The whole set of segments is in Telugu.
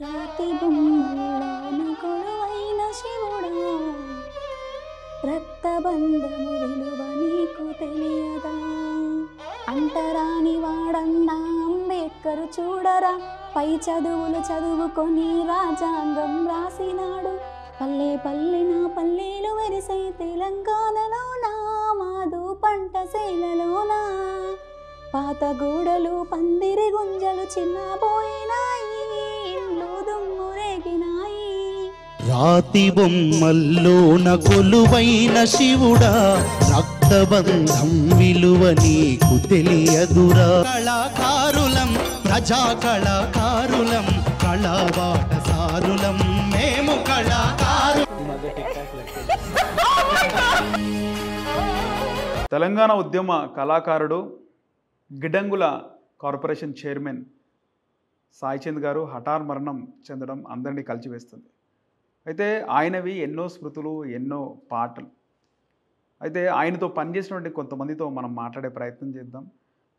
రాతి బొమ్మల్లోన కొలువైన శివుడా, రక్తబంధము విలువ నీకు తెలియదా? అంటరాని వాడన్నా అంబేద్కర్ చూడరా, పై చదువులు చదువుకొని రాజ్యాంగం రాసినాడు. పల్లె పల్లెన పల్లెలు వెరిసే తెలంగాణలోనా, మాదు పంట సేలలోనా, పాత గూడలు పందిరి గుంజలు చిన్నబోయినాయి, ఇండ్లు దుమ్మురేగినాయి. రాతి బొమ్మల్లోన కొలువైన శివుడా, రక్తబంధం విలువ నీకు తెలియదురా? కళాకారులం, ప్రజా కళాకారులం, కళాబాట సారులం, మేము కళాకారు. తెలంగాణ ఉద్యమ కళాకారుడు, గిడంగుల కార్పొరేషన్ చైర్మన్ సాయిచంద్ గారు హఠాన్ మరణం చెందడం అందరినీ కలిచివేస్తుంది. అయితే ఆయనవి ఎన్నో స్మృతులు, ఎన్నో పాటలు. అయితే ఆయనతో పనిచేసినటువంటి కొంతమందితో మనం మాట్లాడే ప్రయత్నం చేద్దాం.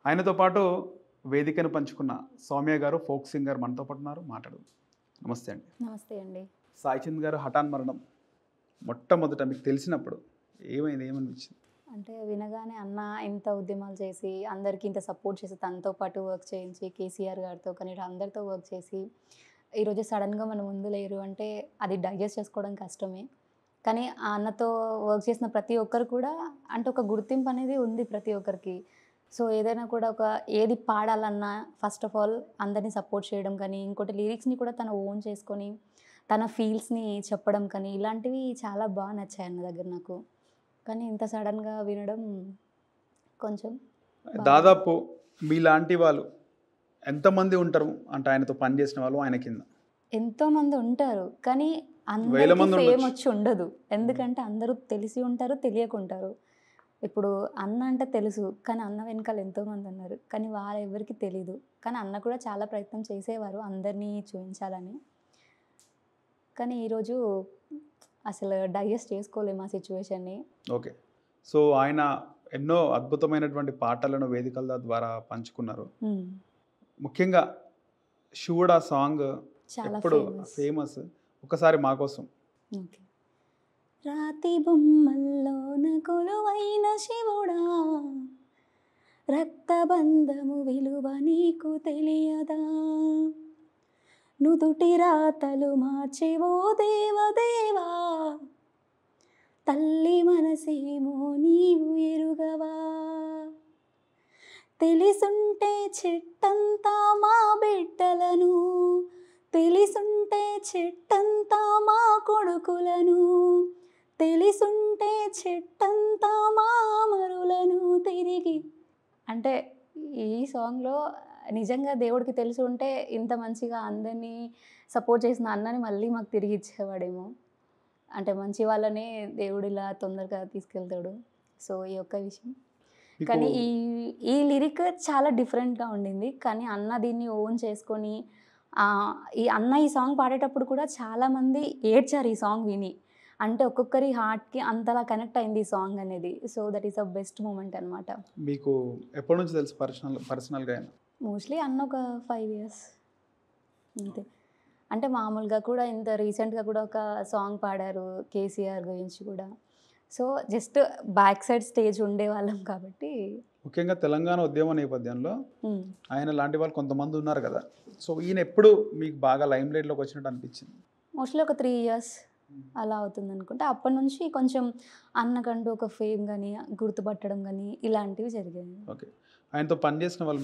ఆయనతో పాటు వేదికను పంచుకున్న సౌమ్య గారు, ఫోక్ సింగర్ మనతో పాటు ఉన్నారు, మాట్లాడదాం. నమస్తే అండి. నమస్తే అండి. సాయిచంద్ గారు హఠాన్ మరణం మొట్టమొదట మీకు తెలిసినప్పుడు ఏమనిపించింది? అంటే వినగానే అన్న ఇంత ఉద్యమాలు చేసి అందరికీ ఇంత సపోర్ట్ చేసి తనతో పాటు వర్క్ చేయించి కేసీఆర్ గారితో కానీ అందరితో వర్క్ చేసి ఈరోజు సడన్గా మన ముందు లేరు అంటే అది డైజెస్ట్ చేసుకోవడం కష్టమే. కానీ ఆ అన్నతో వర్క్ చేసిన ప్రతి ఒక్కరు కూడా అంటే ఒక గుర్తింపు అనేది ఉంది ప్రతి ఒక్కరికి. సో ఏదైనా కూడా ఏది పాడాలన్నా ఫస్ట్ ఆఫ్ ఆల్ అందరినీ సపోర్ట్ చేయడం కానీ, ఇంకోటి లిరిక్స్ని కూడా తను ఓన్ చేసుకొని తన ఫీల్స్ని చెప్పడం కానీ ఇలాంటివి చాలా బాగా నచ్చాయి అన్న దగ్గర నాకు. కానీ ఇంత సడన్గా వినడం కొంచెం దాదాపు మీలాంటి వాళ్ళు ఎంతమంది ఉంటారు అంటే ఆయనతో పనిచేసిన వాళ్ళు ఆయన కింద? ఎంతోమంది ఉంటారు, కానీ వేల అందరికీ మంది ఫేమ్ ఉండొచ్చు. వచ్చి ఉండదు. ఎందుకంటే అందరూ తెలిసి ఉంటారు, తెలియకుంటారు. ఇప్పుడు అన్న అంటే తెలుసు, కానీ అన్న వెనకాల ఎంతోమంది ఉన్నారు, కానీ ఎవరికి తెలీదు. కానీ అన్న కూడా చాలా ప్రయత్నం చేసేవారు అందరినీ చూపించాలని. కానీ ఈరోజు అసలు డైజెస్ట్ చేసుకోలేము ఆ సిచ్యువేషన్ని. ఓకే. సో ఆయన ఎన్నో అద్భుతమైనటువంటి పాటలను వేదికల ద్వారా పంచుకున్నారు. ముఖ్యంగా శివుడా సాంగ్ చాలా ఎప్పుడు ఫేమస్. ఫేమస్. ఒకసారి మా కోసం. ఓకే. రాతి బొమ్మల్లోన కొలువైన శివుడా, రక్తబంధము విలువ నీకు తెలియదా? నుదుటి రాతలు మార్చేవో దేవదేవా, తల్లి మనసేమో నీవు ఎరుగవా? తెలిసుంటే చెట్టంతా మా బిడ్డలను, తెలిసుంటే చెట్టంతా మా కొడుకులను, తెలిసుంటే చెట్టంతా మా అమరులను తిరిగి. అంటే ఈ సాంగ్లో నిజంగా దేవుడికి తెలిసి ఉంటే ఇంత మంచిగా అందరినీ సపోర్ట్ చేసిన అన్నని మళ్ళీ మాకు తిరిగి ఇచ్చేవాడేమో. అంటే మంచి వాళ్ళనే దేవుడు ఇలా తొందరగా తీసుకెళ్తాడు. సో ఈ ఒక్క విషయం. కానీ ఈ లిరిక్ చాలా డిఫరెంట్గా ఉండింది. కానీ అన్న దీన్ని ఓన్ చేసుకొని ఈ సాంగ్ పాడేటప్పుడు కూడా చాలామంది ఏడ్చారు ఈ సాంగ్ విని. అంటే ఒక్కొక్కరి హార్ట్కి అంతలా కనెక్ట్ అయింది ఈ సాంగ్ అనేది. So that is the best moment అనమాట. మీకు ఎప్పటి నుంచి తెలుసు పర్సనల్గా ఆయన? మోస్ట్లీ అన్న ఒక 5 years అంతే. అంటే మామూలుగా కూడా ఇంత రీసెంట్గా కూడా ఒక సాంగ్ పాడారు కేసీఆర్ గురించి కూడా. So just back side stage ఉండేవాళ్ళం కాబట్టి. ముఖ్యంగా తెలంగాణ ఉద్యమ నేపథ్యంలో ఆయన లాంటి వాళ్ళు కొంతమంది ఉన్నారు కదా. సో ఈయన ఎప్పుడు మీకు బాగా లైమ్ లైట్లోకి వచ్చినట్టు అనిపించింది? మోస్ట్లీ ఒక 3 years అలా అవుతుంది అనుకుంటే. అప్పటి నుంచి కొంచెం అన్నకంటూ ఒక ఫేమ్ కానీ గుర్తుపట్టడం కానీ ఇలాంటివి జరిగాయి. ఓకే. ఆయనతో పనిచేసిన వాళ్ళు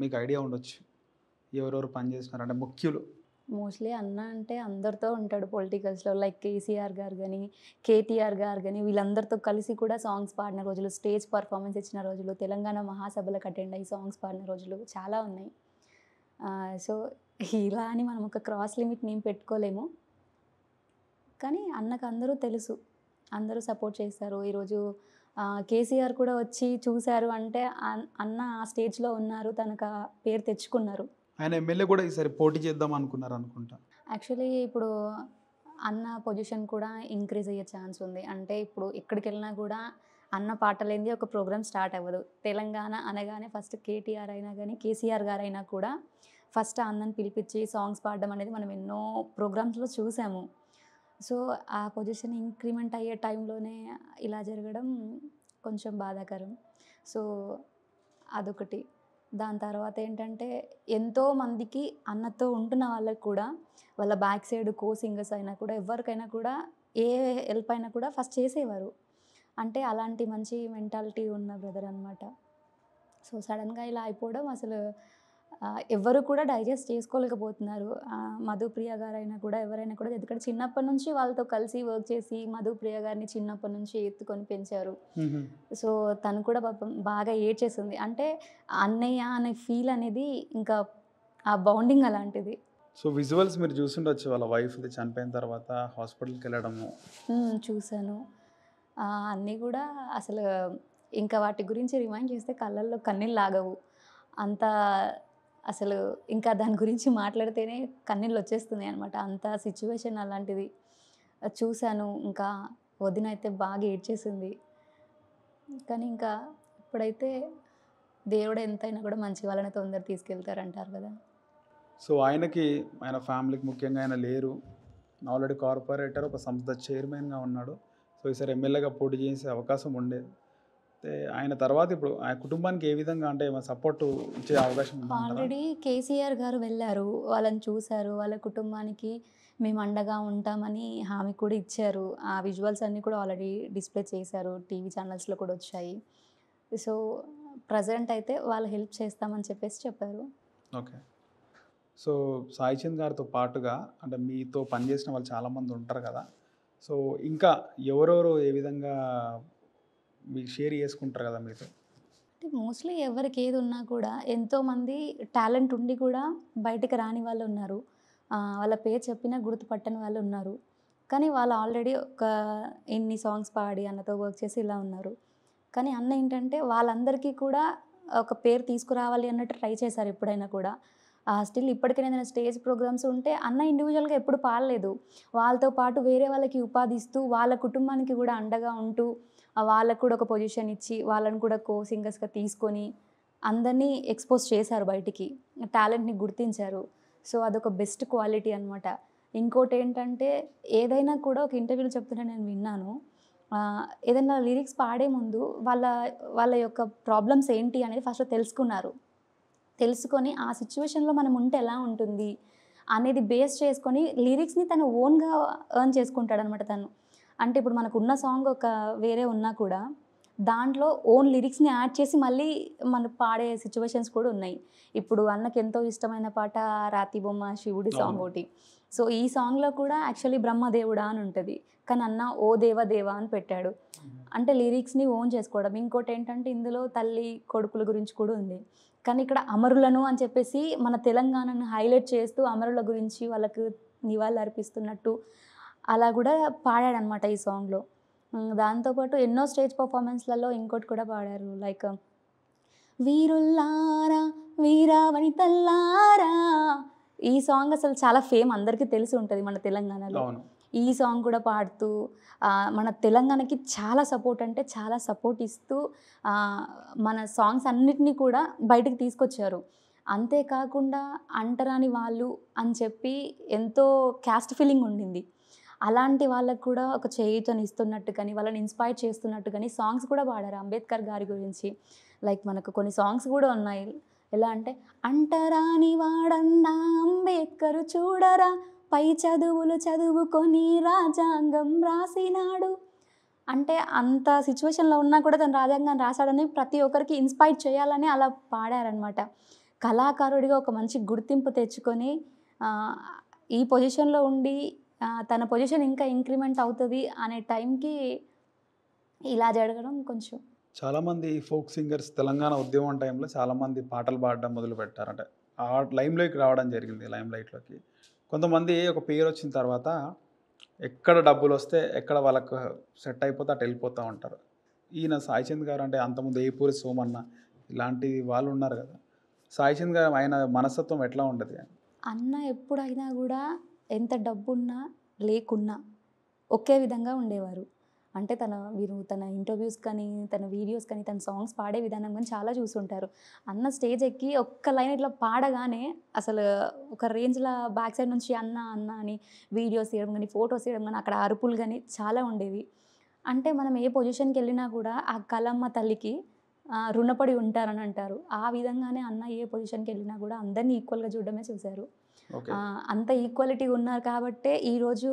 మీకు ఐడియా ఉండొచ్చు, ఎవరెవరు పనిచేసినారు అంటే ముఖ్యులు? మోస్ట్లీ అన్న అంటే అందరితో ఉంటాడు పొలిటికల్స్లో. లైక్ కేసీఆర్ గారు కానీ, కేటీఆర్ గారు కానీ వీళ్ళందరితో కలిసి కూడా సాంగ్స్ పాడిన రోజులు, స్టేజ్ పర్ఫార్మెన్స్ ఇచ్చిన రోజులు, తెలంగాణ మహాసభలకు అటెండ్ అయ్యి సాంగ్స్ పాడిన రోజులు చాలా ఉన్నాయి. సో ఇలా అని మనం ఒక క్రాస్ లిమిట్ నేను పెట్టుకోలేము. కానీ అన్నకు అందరూ తెలుసు, అందరూ సపోర్ట్ చేస్తారు. ఈరోజు కేసీఆర్ కూడా వచ్చి చూశారు అంటే అన్న ఆ స్టేజ్లో ఉన్నారు, తనకు ఆ పేరు తెచ్చుకున్నారు. ఆయన ఎమ్మెల్యే కూడా ఈసారి పోటీ చేద్దాం అనుకున్నారు అనుకుంటా. యాక్చువల్లీ ఇప్పుడు అన్న పొజిషన్ కూడా ఇంక్రీజ్ అయ్యే ఛాన్స్ ఉంది. అంటే ఇప్పుడు ఎక్కడికి వెళ్ళినా కూడా అన్న పాట లేనిదే ఒక ప్రోగ్రామ్ స్టార్ట్ అవ్వదు. తెలంగాణ అనగానే ఫస్ట్ కేటీఆర్ అయినా కానీ కేసీఆర్ గారైనా కూడా ఫస్ట్ అన్నని పిలిపించి సాంగ్స్ పాడడం అనేది మనం ఎన్నో ప్రోగ్రామ్స్లో చూసాము. సో ఆ పొజిషన్ ఇంక్రిమెంట్ అయ్యే టైంలోనే ఇలా జరగడం కొంచెం బాధాకరం. సో అదొకటి. దాని తర్వాత ఏంటంటే ఎంతో మందికి అన్నతో ఉంటున్న వాళ్ళకి కూడా వాళ్ళ బ్యాక్ సైడ్ కో సింగర్స్ అయినా కూడా ఎవరికైనా కూడా ఏ హెల్ప్ అయినా కూడా ఫస్ట్ చేసేవారు. అంటే అలాంటి మంచి మెంటాలిటీ ఉన్న బ్రదర్ అనమాట. సో సడన్గా ఇలా అయిపోవడం అసలు ఎవ్వరు కూడా డైజెస్ట్ చేసుకోలేకపోతున్నారు. మధుప్రియ గారైనా కూడా ఎవరైనా కూడా ఎందుకంటే చిన్నప్పటి నుంచి వాళ్ళతో కలిసి వర్క్ చేసి మధుప్రియ గారిని చిన్నప్పటి నుంచి ఎత్తుకొని పెంచారు. సో తను కూడా పాపం బాగా ఏడ్చేసింది. అంటే అన్నయ్య అనే ఫీల్ అనేది ఇంకా ఆ బాండింగ్ అలాంటిది. సో విజువల్స్ మీరు చూసుండొచ్చు, వాళ్ళ వైఫ్ది చనిపోయిన తర్వాత హాస్పిటల్కి వెళ్ళడము. చూశాను. అన్నీ కూడా అసలు ఇంకా వాటి గురించి రిమైండ్ చేస్తే కళ్ళల్లో కన్నీళ్ళు ఆగవు. అంత అసలు ఇంకా దాని గురించి మాట్లాడితేనే కన్నీళ్ళు వచ్చేస్తున్నాయి అనమాట. అంత సిచ్యువేషన్ అలాంటిది చూశాను. ఇంకా వదిన అయితే బాగా ఏడ్చేసింది. కానీ ఇంకా ఇప్పుడైతే దేవుడు ఎంతైనా కూడా మంచి వాళ్ళని తొందర తీసుకెళ్తారంటారు కదా. సో ఆయన ఫ్యామిలీకి ముఖ్యంగా ఆయన లేరు. ఆల్రెడీ కార్పొరేటర్, ఒక సంస్థ చైర్మన్గా ఉన్నాడు. సో ఈసారి ఎమ్మెల్యేగా పోటీ చేసే అవకాశం ఉండేది. అయితే ఆయన తర్వాత ఇప్పుడు ఆ కుటుంబానికి ఏ విధంగా అంటే సపోర్ట్ ఇచ్చే అవకాశం ఉందా? ఆల్రెడీ కేసీఆర్ గారు వెళ్ళారు, వాళ్ళని చూశారు, వాళ్ళ కుటుంబానికి మేము అండగా ఉంటామని హామీ కూడా ఇచ్చారు. ఆ విజువల్స్ అన్నీ కూడా ఆల్రెడీ డిస్ప్లే చేశారు, టీవీ ఛానల్స్లో కూడా వచ్చాయి. సో ప్రజెంట్ అయితే వాళ్ళు హెల్ప్ చేస్తామని చెప్పారు. ఓకే. సో సాయి చంద్ గారితో పాటుగా అంటే మీతో పనిచేసిన వాళ్ళు చాలామంది ఉంటారు కదా. సో ఇంకా ఎవరెవరు ఏ విధంగా మీకు షేర్ చేసుకుంటారు కదా మీతో? అంటే మోస్ట్లీ ఎవరికి ఏది ఉన్నా కూడా ఎంతోమంది టాలెంట్ ఉండి కూడా బయటకు రాని వాళ్ళు ఉన్నారు. వాళ్ళ పేరు చెప్పినా గుర్తుపట్టని వాళ్ళు ఉన్నారు. కానీ వాళ్ళు ఆల్రెడీ ఒక ఇన్ని సాంగ్స్ పాడి అన్నతో వర్క్ చేసి ఇలా ఉన్నారు. కానీ అన్న ఏంటంటే వాళ్ళందరికీ కూడా ఒక పేరు తీసుకురావాలి అన్నట్టు ట్రై చేశారు ఎప్పుడైనా కూడా. స్టిల్ ఇప్పటికైనా ఏదైనా స్టేజ్ ప్రోగ్రామ్స్ ఉంటే అన్న ఇండివిజువల్గా ఎప్పుడు పాడలేదు. వాళ్ళతో పాటు వేరే వాళ్ళకి ఉపాధి ఇస్తూ వాళ్ళ కుటుంబానికి కూడా అండగా ఉంటూ వాళ్ళకు కూడా ఒక పొజిషన్ ఇచ్చి వాళ్ళని కూడా కో సింగర్స్గా తీసుకొని అందరినీ ఎక్స్పోజ్ చేశారు బయటికి, టాలెంట్ని గుర్తించారు. సో అదొక బెస్ట్ క్వాలిటీ అనమాట. ఇంకోటి ఏంటంటే ఏదైనా కూడా ఒక ఇంటర్వ్యూలో చెప్తున్నా నేను విన్నాను, ఏదైనా లిరిక్స్ పాడే ముందు వాళ్ళ యొక్క ప్రాబ్లమ్స్ ఏంటి అనేది ఫస్ట్ తెలుసుకొని ఆ సిచ్యువేషన్లో మనం ఉంటే ఎలా ఉంటుంది అనేది బేస్ చేసుకొని లిరిక్స్ని తను ఓన్గా ఎర్న్ చేసుకుంటాడు అనమాట తను. అంటే ఇప్పుడు మనకు ఉన్న సాంగ్ ఒక వేరే ఉన్నా కూడా దాంట్లో ఓన్ లిరిక్స్ని యాడ్ చేసి మళ్ళీ మనం పాడే సిచ్యువేషన్స్ కూడా ఉన్నాయి. ఇప్పుడు అన్నకి ఎంతో ఇష్టమైన పాట రాతి బొమ్మ శివుడి సాంగ్ ఒకటి. సో ఈ సాంగ్లో కూడా యాక్చువల్లీ బ్రహ్మదేవుడా అని ఉంటుంది, కానీ అన్న ఓ దేవదేవా అని పెట్టాడు. అంటే లిరిక్స్ని ఓన్ చేసుకోవడం. ఇంకోటి ఏంటంటే ఇందులో తల్లి కొడుకుల గురించి కూడా ఉంది. కానీ ఇక్కడ అమరులను అని చెప్పేసి మన తెలంగాణను హైలైట్ చేస్తూ అమరుల గురించి వాళ్ళకు నివాళులు అర్పిస్తున్నట్టు అలా కూడా పాడాడనమాట ఈ సాంగ్లో. దాంతోపాటు ఎన్నో స్టేజ్ పర్ఫార్మెన్స్లలో ఇంకోటి కూడా పాడారు, లైక్ వీరుల్లారా వీరావనితల్లారా. ఈ సాంగ్ అసలు చాలా అందరికీ తెలిసి ఉంటుంది మన తెలంగాణలో. ఈ సాంగ్ కూడా పాడుతూ మన తెలంగాణకి చాలా సపోర్ట్ ఇస్తూ మన సాంగ్స్ అన్నిటినీ కూడా బయటకు తీసుకొచ్చారు. అంతేకాకుండా అంటరాని వాళ్ళు అని చెప్పి ఎంతో క్యాస్ట్ ఫీలింగ్ ఉండింది. అలాంటి వాళ్ళకు కూడా ఒక చేయూతని ఇస్తున్నట్టు కానీ వాళ్ళని ఇన్స్పైర్ చేస్తున్నట్టు కానీ సాంగ్స్ కూడా పాడారు అంబేద్కర్ గారి గురించి. లైక్ మనకు కొన్ని సాంగ్స్ కూడా ఉన్నాయి, ఎలా అంటే అంటరాని వాడన్నా అంబేద్కర్ చూడరా, పై చదువులు చదువుకొని రాజ్యాంగం రాసినాడు. అంటే అంత సిచ్యువేషన్లో ఉన్నా కూడా తను రాజ్యాంగం రాశాడని ప్రతి ఒక్కరికి ఇన్స్పైర్ చేయాలని అలా పాడారనమాట. కళాకారుడిగా ఒక మంచి గుర్తింపు తెచ్చుకొని ఈ పొజిషన్లో ఉండి తన పొజిషన్ ఇంకా ఇంక్రిమెంట్ అవుతుంది అనే టైంకి ఇలా జరగడం కొంచెం. చాలామంది ఫోక్ సింగర్స్ తెలంగాణ ఉద్యమం టైంలో చాలామంది పాటలు పాడడం మొదలుపెట్టారు. అంటే ఆ లైమ్లోకి రావడం జరిగింది. లైమ్లైట్లోకి కొంతమంది ఒక పేరు వచ్చిన తర్వాత ఎక్కడ డబ్బులు వస్తే ఎక్కడ వాళ్ళకు సెట్ అయిపోతే అటు వెళ్ళిపోతూ ఉంటారు. ఈయన సాయి చంద్ గారు అంటే అంతకుముందు ఏపూరి సోమన్న ఇలాంటి వాళ్ళు ఉన్నారు కదా. సాయి చంద్ గారు ఆయన మనస్తత్వం ఎట్లా ఉంటుంది? అన్న ఎప్పుడైనా కూడా ఎంత డబ్బున్నా లేకున్నా ఒకే విధంగా ఉండేవారు. అంటే మీరు తన ఇంటర్వ్యూస్ కానీ, తన వీడియోస్ కానీ, తన సాంగ్స్ పాడే విధానం కానీ చాలా చూసుంటారు. అన్న స్టేజ్ ఎక్కి ఒక్క లైన్ ఇట్లా పాడగానే అసలు ఒక రేంజ్‌లో బ్యాక్ సైడ్ నుంచి అన్న, అన్న అని వీడియోస్ తీయడం గానీ, ఫోటోస్ తీయడం గానీ, అక్కడ అరుపులు గానీ చాలా ఉండేవి. అంటే మనం ఏ పొజిషన్‌కెళ్ళినా కూడా ఆ కలమ్మ తల్లికి రుణపడి ఉంటారని అంటారు. ఆ విధంగానే అన్న ఏ పొజిషన్‌కెళ్ళినా కూడా అందరిని ఈక్వల్‌గా చూడడమే చూశారు. ఓకే. అంత ఈక్వాలిటీ ఉన్నారు కాబట్టే ఈరోజు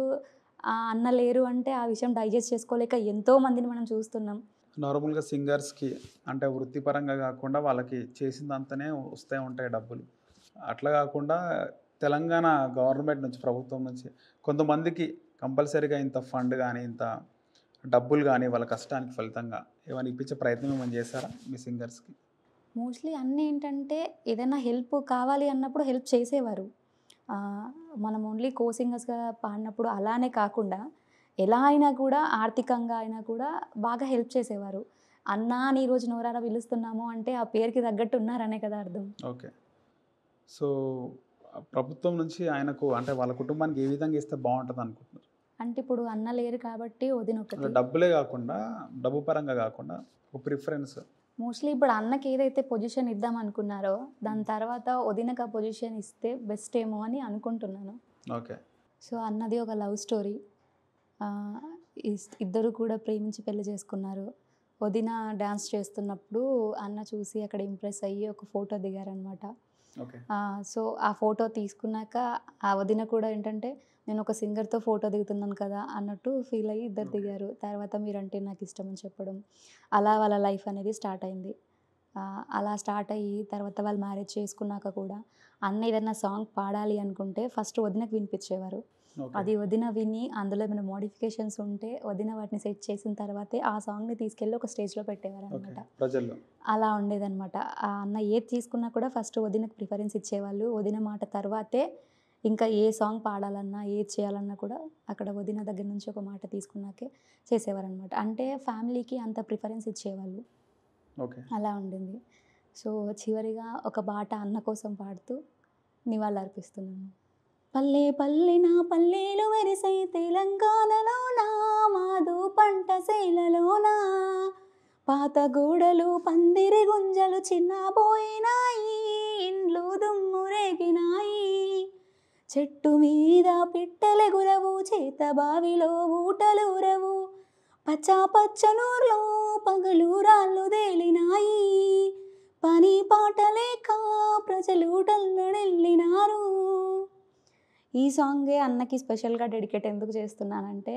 అన్న లేరు అంటే ఆ విషయం డైజెస్ట్ చేసుకోలేక ఎంతో మందిని మనం చూస్తున్నాం. నార్మల్‌గా సింగర్స్‌కి అంటే వృత్తిపరంగా కాకుండా వాళ్ళకి చేసిందంతనే వస్తూ ఉంటాయి డబ్బులు. అట్లా కాకుండా తెలంగాణ గవర్నమెంట్ నుంచి, ప్రభుత్వం నుంచి కొంతమందికి కంపల్సరీగా ఇంత ఫండ్ గానీ, ఇంత డబ్బులు గానీ వాళ్ళ కష్టానికి ఫలితంగా ఏమైనా ఇప్పించే ప్రయత్నం ఏమైనా చేశారా మీ సింగర్స్‌కి? మోస్ట్‌లీ అన్నేంటంటే ఏదైనా హెల్ప్ కావాలి అన్నప్పుడు హెల్ప్ చేసేవారు. మనం ఓన్లీ కో సింగర్స్‌గా పాడినప్పుడు అలానే కాకుండా ఎలా అయినా కూడా ఆర్థికంగా అయినా కూడా బాగా హెల్ప్ చేసేవారు. అన్నా అని ఈరోజు నోరారా పిలుస్తున్నాము అంటే ఆ పేరుకి తగ్గట్టు ఉన్నారనే కదా అర్థం. ఓకే. సో, ప్రభుత్వం నుంచి ఆయనకు అంటే వాళ్ళ కుటుంబానికి ఏ విధంగా ఇస్తే బావుంటదనుకుంటున్నారు? అంటే ఇప్పుడు అన్న లేరు కాబట్టి అంటే వదినొక్కతి. డబ్బులే గాకుండా, డబ్బు పరంగా గాకుండా ఒక ప్రిఫరెన్స్. మోస్ట్‌లీ ఇప్పుడు అన్నకి ఏదైతే పొజిషన్ ఇద్దాం అనుకున్నారో దాని తర్వాత వదినకి ఆ పొజిషన్ ఇస్తే బెస్ట్ ఏమో అని అనుకుంటున్నాను. ఓకే. సో, అన్నది ఒక లవ్ స్టోరీ. ఆహ్, ఇద్దరు కూడా ప్రేమించి పెళ్లి చేసుకున్నారు. వదిన డాన్స్ చేస్తున్నప్పుడు అన్న చూసి అక్కడ ఇంప్రెస్ అయ్యి ఒక ఫోటో దిగారనమాట. ఓకే. సో, ఆ ఫోటో తీసుకున్నాక ఆ వదిన కూడా ఏంటంటే నేను ఒక సింగర్‌తో ఫోటో దిగుతున్నాను కదా అన్నట్టు ఫీల్ అయ్యి ఇద్దరు ఓకే. దిగారు. తర్వాత మీరంటే నాకు ఇష్టం అని చెప్పడం. అలా వాళ్ళ లైఫ్ అనేది స్టార్ట్ అయింది. అలా స్టార్ట్ అయ్యి తర్వాత వాళ్ళు మ్యారేజ్ చేసుకున్నాక కూడా అన్న ఏదైనా సాంగ్ పాడాలి అనుకుంటే ఫస్ట్ వదినకి వినిపించేవారు. ఓకే. అది వదిన విని అందులో ఏమైనా మోడిఫికేషన్స్ ఉంటే వదిన వాటిని సెట్ చేసిన తర్వాతే ఆ సాంగ్‌ని తీసుకెళ్ళి ఒక స్టేజ్‌లో ఓకే. పెట్టేవారనమాట. ప్రజల్లో. అలా ఉండేదనమాట. ఆ అన్న ఏది తీసుకున్నా కూడా ఫస్ట్ వదినకి ప్రిఫరెన్స్ ఇచ్చేవాళ్ళు. వదిన మాట తర్వాతే ఇంకా ఏ సాంగ్ పాడాలన్నా, ఏది చేయాలన్నా కూడా అక్కడ వదిన దగ్గర నుంచి ఒక మాట తీసుకున్నాకే చేసేవారనమాట. అంటే ఫ్యామిలీకి అంత ప్రిఫరెన్స్ ఇచ్చేవాళ్ళు. ఓకే. అలా ఉండింది. సో, చివరిగా ఒక పాట అన్న కోసం పాడుతూ నివాళులర్పిస్తున్నాను. పల్లె పల్లెన పల్లెలు మెరిసే తెలంగాణలోన మాదు పంట సేలలోన పాత గోడలు పందిరి గుంజలు చిన్నబోయినాయి ఇండ్లు దుమ్మురేగినాయి చెట్టు మీద పిట్టలెగురవు చేత బావిలో ఊటలూరవు పచ్చా పచ్చనూర్లో పగలు రాళ్ళు తేలినాయి పని పాట లేక ప్రజలు డల్లడెళ్ళినారు. ఈ సాంగే అన్నకి స్పెషల్‌గా డెడికేట్ ఎందుకు చేస్తున్నానంటే,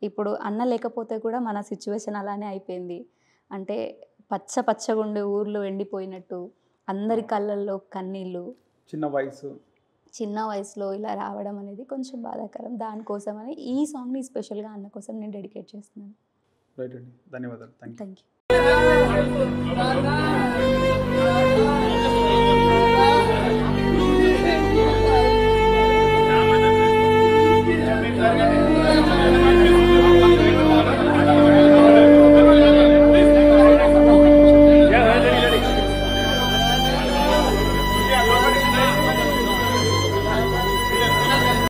ఇప్పుడు అన్న లేకపోతే కూడా మన సిచ్యువేషన్ అలానే అయిపోయింది. అంటే పచ్చగుండే ఊర్లు ఎండిపోయినట్టు, అందరి కళ్ళల్లో కన్నీళ్ళు, చిన్న వయసు. చిన్న వయసులో ఇలా రావడం అనేది కొంచెం బాధాకరం. దానికోసమని ఈ సాంగ్‌ని స్పెషల్‌గా అన్న కోసం నేను డెడికేట్ చేస్తున్నాను. రైట్ అండి. ధన్యవాదాలు. Thank you. Thank you.